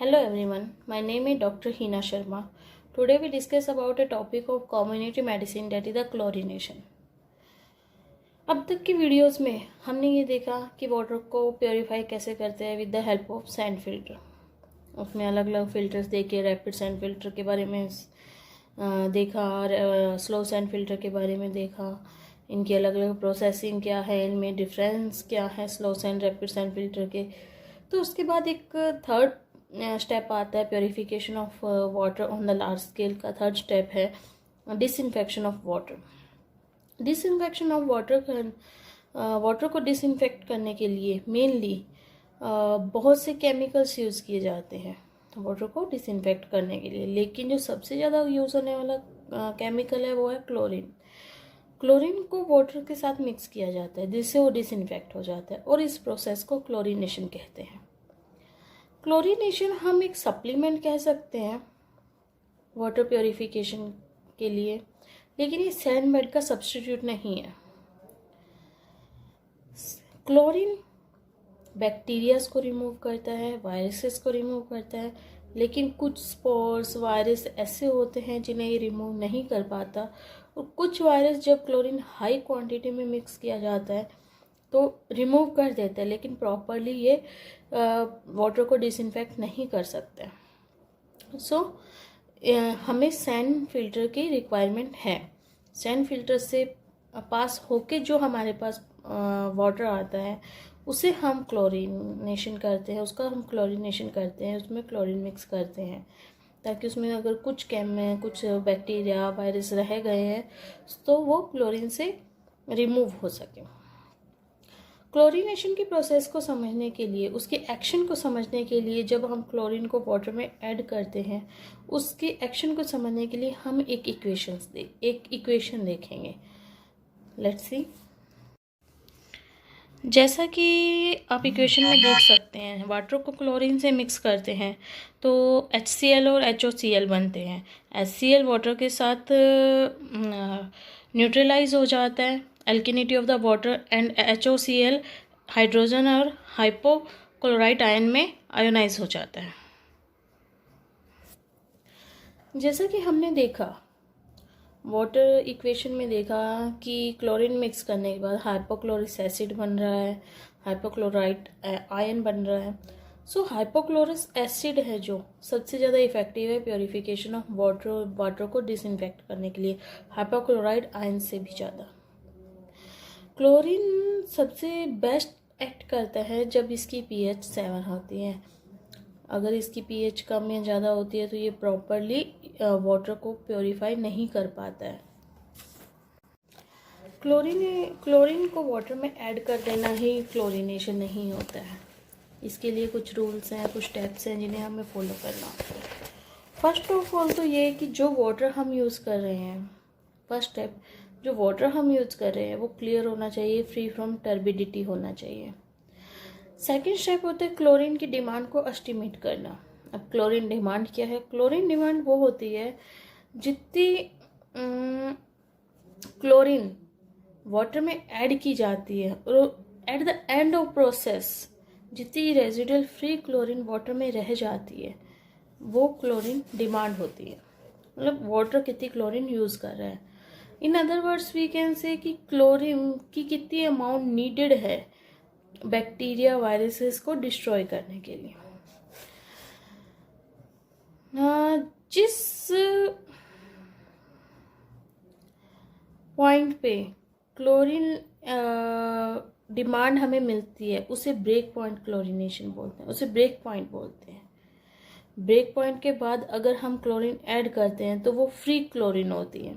Hello everyone, my name is Dr. Hina Sharma. Today we discuss about a topic of community medicine that is the chlorination. अब तक की videos में हमने ये देखा कि वाटर को प्योरीफाई कैसे करते हैं with the help of sand filter. उसमें अलग अलग फिल्टर्स देखे, रैपिड सैंड फिल्टर के बारे में देखा और स्लो सैंड फिल्टर के बारे में देखा। इनकी अलग अलग प्रोसेसिंग क्या है, इनमें डिफरेंस क्या है slow sand rapid sand filter के। तो उसके बाद एक थर्ड स्टेप आता है purification of water on the large scale का। थर्ड स्टेप है disinfection of water. Disinfection of water को डिसइंफेक्ट करने के लिए मेनली बहुत से केमिकल्स यूज़ किए जाते हैं वाटर को डिसइंफेक्ट करने के लिए, लेकिन जो सबसे ज़्यादा यूज़ होने वाला केमिकल है वो है क्लोरीन। क्लोरीन को वाटर के साथ मिक्स किया जाता है जिससे वो डिसइंफेक्ट हो जाता है और इस प्रोसेस को क्लोरीनेशन कहते हैं। क्लोरीनेशन हम एक सप्लीमेंट कह सकते हैं वाटर प्योरीफिकेशन के लिए, लेकिन ये सैंड मेड का सब्स्टिट्यूट नहीं है। क्लोरीन बैक्टीरियाज को रिमूव करता है, वायरसेस को रिमूव करता है, लेकिन कुछ स्पोर्स वायरस ऐसे होते हैं जिन्हें ये रिमूव नहीं कर पाता। और कुछ वायरस जब क्लोरीन हाई क्वांटिटी में मिक्स किया जाता है तो रिमूव कर देते हैं, लेकिन प्रॉपरली ये वाटर को डिसइंफेक्ट नहीं कर सकते। हमें सैंड फिल्टर की रिक्वायरमेंट है। सैंड फिल्टर से पास होके जो हमारे पास वाटर आता है उसे हम क्लोरीनेशन करते हैं, उसमें क्लोरीन मिक्स करते हैं ताकि उसमें अगर कुछ बैक्टीरिया वायरस रह गए हैं तो वो क्लोरीन से रिमूव हो सके। क्लोरीनेशन की प्रोसेस को समझने के लिए, उसके एक्शन को समझने के लिए, जब हम क्लोरीन को वाटर में ऐड करते हैं उसके एक्शन को समझने के लिए हम एक इक्वेशन देखेंगे। Let's see. जैसा कि आप इक्वेशन में देख सकते हैं, वाटर को क्लोरीन से मिक्स करते हैं तो HCl और HOCl बनते हैं। HCl वाटर के साथ न्यूट्रलाइज हो जाता है alkalinity of the water, and HOCl hydrogen और हाइपोक्लोराइट आयन में आयोनाइज हो जाता है। जैसा कि हमने देखा वाटर इक्वेशन में देखा कि क्लोरीन मिक्स करने के बाद हाइपोक्लोरिक एसिड बन रहा है, हाइपोक्लोराइट आयन बन रहा है। सो हाइपोक्लोरिक एसिड है जो सबसे ज़्यादा इफेक्टिव है प्योरीफिकेशन ऑफ वाटर को डिसइंफेक्ट करने के लिए, हाइपोक्लोराइट आयन से भी ज़्यादा। क्लोरीन सबसे बेस्ट एक्ट करता है जब इसकी pH 7 होती है। अगर इसकी pH कम या ज़्यादा होती है तो ये प्रॉपरली वाटर को प्योरीफाई नहीं कर पाता है। क्लोरीन को वाटर में ऐड कर देना ही क्लोरीनेशन नहीं होता है। इसके लिए कुछ रूल्स हैं, कुछ स्टेप्स हैं जिन्हें हमें फॉलो करना होता है। फर्स्ट ऑफ ऑल तो ये कि जो वाटर हम यूज़ कर रहे हैं, फर्स्ट स्टेप, जो वाटर हम यूज़ कर रहे हैं वो क्लियर होना चाहिए, फ्री फ्रॉम टर्बिडिटी होना चाहिए। सेकेंड स्टेप होता है क्लोरीन की डिमांड को एस्टिमेट करना। अब क्लोरीन डिमांड क्या है? क्लोरीन डिमांड वो होती है जितनी क्लोरीन वाटर में ऐड की जाती है और at the end of process जितनी रेजिडुअल फ्री क्लोरीन वाटर में रह जाती है वो क्लोरीन डिमांड होती है। मतलब वाटर कितनी क्लोरीन यूज़ कर रहा है। In other words we can say कि क्लोरीन की कितनी अमाउंट नीडेड है बैक्टीरिया वायरसेस को डिस्ट्रॉय करने के लिए। जिस पॉइंट पे क्लोरीन डिमांड हमें मिलती है उसे ब्रेक पॉइंट क्लोरीनेशन बोलते हैं, उसे ब्रेक पॉइंट बोलते हैं। ब्रेक पॉइंट के बाद अगर हम क्लोरीन ऐड करते हैं तो वो फ्री क्लोरीन होती है,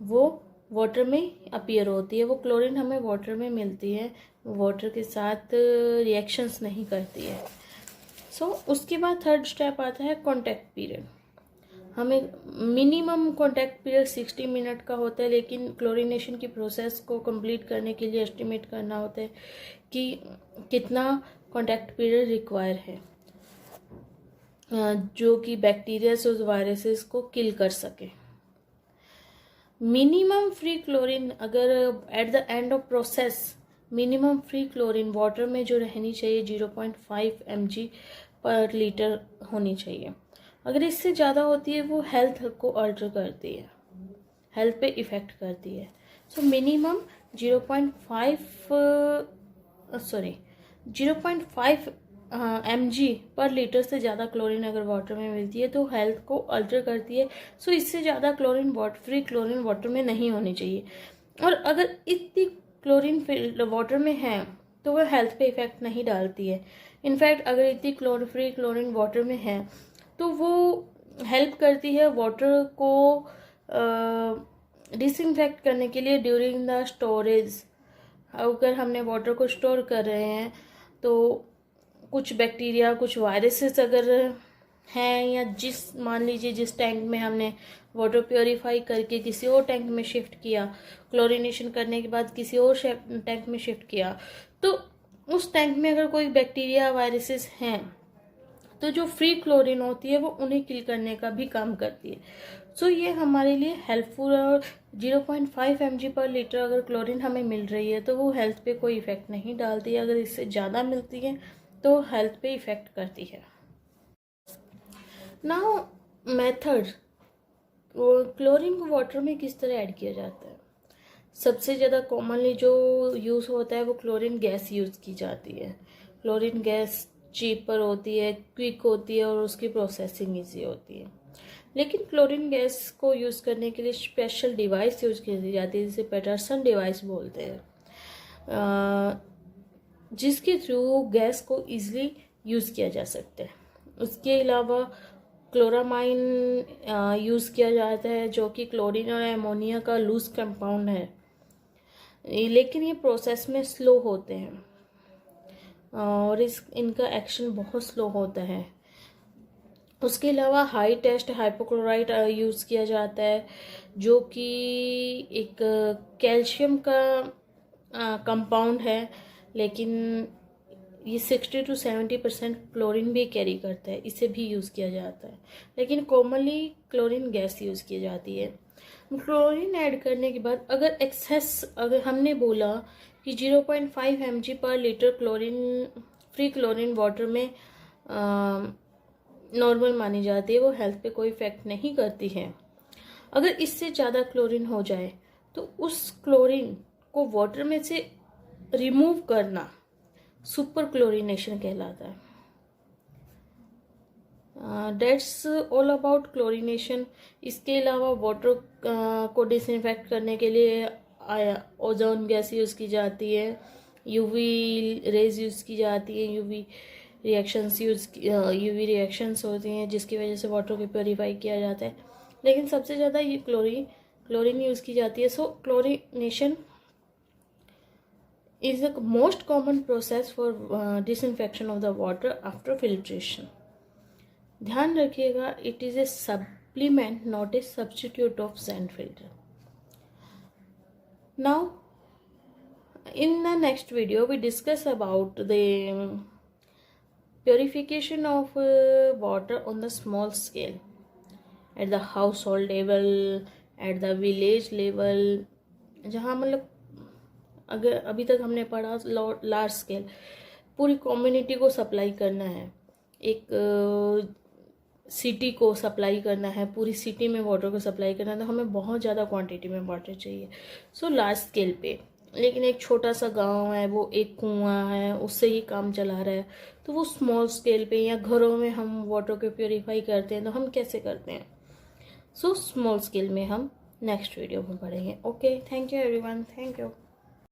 वो वाटर में अपीयर होती है। वो क्लोरीन हमें वाटर में मिलती है, वाटर के साथ रिएक्शंस नहीं करती है। उसके बाद थर्ड स्टेप आता है कांटेक्ट पीरियड। हमें मिनिमम कांटेक्ट पीरियड 60 मिनट का होता है, लेकिन क्लोरीनेशन की प्रोसेस को कंप्लीट करने के लिए एस्टिमेट करना होता है कि कितना कांटेक्ट पीरियड रिक्वायर है जो कि बैक्टीरियाज और वायरसेस को किल कर सके। मिनिमम फ्री क्लोरीन अगर at the end of process minimum free chlorine water में जो रहनी चाहिए 0.5 mg पर लीटर होनी चाहिए। अगर इससे ज़्यादा होती है वो हेल्थ को अल्टर करती है, हेल्थ पे इफ़ेक्ट करती है। सो मिनिमम 0.5 mg पर लीटर से ज़्यादा क्लोरीन अगर वाटर में मिलती है तो हेल्थ को अल्टर करती है। सो इससे ज़्यादा क्लोरीन फ्री क्लोरीन वाटर में नहीं होनी चाहिए। और अगर इतनी क्लोरीन वाटर में है तो वह हेल्थ पे इफ़ेक्ट नहीं डालती है। इनफैक्ट अगर इतनी फ्री क्लोरीन वाटर में है तो वो हेल्प करती है वाटर को डिसइंफेक्ट करने के लिए ड्यूरिंग द स्टोरेज। अगर हमने वाटर को स्टोर कर रहे हैं तो कुछ बैक्टीरिया, कुछ वायरसेस अगर हैं, या मान लीजिए जिस टैंक में हमने वाटर प्योरीफाई करके किसी और टैंक में शिफ्ट किया, क्लोरीनेशन करने के बाद किसी और टैंक में शिफ्ट किया, तो उस टैंक में अगर कोई बैक्टीरिया, वायरसेस हैं तो जो फ्री क्लोरीन होती है वो उन्हें किल करने का भी काम करती है। सो ये हमारे लिए हेल्पफुल है। और 0.5 mg पर लीटर अगर क्लोरीन हमें मिल रही है तो वो हेल्थ पे कोई इफ़ेक्ट नहीं डालती है। अगर इससे ज़्यादा मिलती है तो हेल्थ पे इफ़ेक्ट करती है। नाउ मेथड, क्लोरीन को वाटर में किस तरह ऐड किया जाता है। सबसे ज़्यादा कॉमनली जो यूज़ होता है वो क्लोरीन गैस यूज़ की जाती है। क्लोरीन गैस चीपर होती है, क्विक होती है और उसकी प्रोसेसिंग इजी होती है। लेकिन क्लोरीन गैस को यूज़ करने के लिए स्पेशल डिवाइस यूज़ की जाती है जिसे पैटरसन डिवाइस बोलते हैं, जिसके थ्रू गैस को इजीली यूज़ किया जा सकता है। उसके अलावा क्लोरामाइन यूज़ किया जाता है जो कि क्लोरीन और एमोनिया का लूज कंपाउंड है, लेकिन ये प्रोसेस में स्लो होते हैं और इनका एक्शन बहुत स्लो होता है। उसके अलावा हाई टेस्ट हाइपोक्लोराइट यूज़ किया जाता है जो कि एक कैल्शियम का कंपाउंड है, लेकिन ये 60 to 70% क्लोरीन भी कैरी करता है, इसे भी यूज़ किया जाता है। लेकिन कॉमनली क्लोरीन गैस यूज़ की जाती है। क्लोरीन ऐड करने के बाद अगर एक्सेस, अगर हमने बोला कि 0.5 mg पर litre chlorine, free chlorine water में नॉर्मल मानी जाती है, वो हेल्थ पे कोई इफेक्ट नहीं करती है। अगर इससे ज़्यादा क्लोरीन हो जाए तो उस क्लोरीन को वाटर में से रिमूव करना सुपर क्लोरीनेशन कहलाता है। That's all about chlorination. इसके अलावा वाटर को डिसइंफेक्ट करने के लिए ओजोन गैस यूज़ की जाती है, यूवी रेज यूज़ की जाती है, यूवी रिएक्शंस होती हैं जिसकी वजह से वाटर को प्योरीफाई किया जाता है। लेकिन सबसे ज़्यादा ये क्लोरीन यूज़ की जाती है। सो chlorination is the most common process for disinfection of the water after filtration. ध्यान रखिएगा, it is a supplement, not a substitute of sand filter. Now, in the next video, we discuss about the purification of water on the small scale, at the household level, at the village level, जहाँ मतलब अगर अभी तक हमने पढ़ा large scale, पूरी community को supply करना है, एक सिटी को सप्लाई करना है, पूरी सिटी में वाटर को सप्लाई करना है, तो हमें बहुत ज़्यादा क्वांटिटी में वाटर चाहिए। सो लार्ज स्केल पे। लेकिन एक छोटा सा गांव है, वो एक कुआं है, उससे ही काम चला रहा है, तो वो स्मॉल स्केल पे या घरों में हम वाटर को प्योरीफाई करते हैं, तो हम कैसे करते हैं। सो स्मॉल स्केल में हम नेक्स्ट वीडियो में पढ़ेंगे। Okay, thank you everyone, thank you.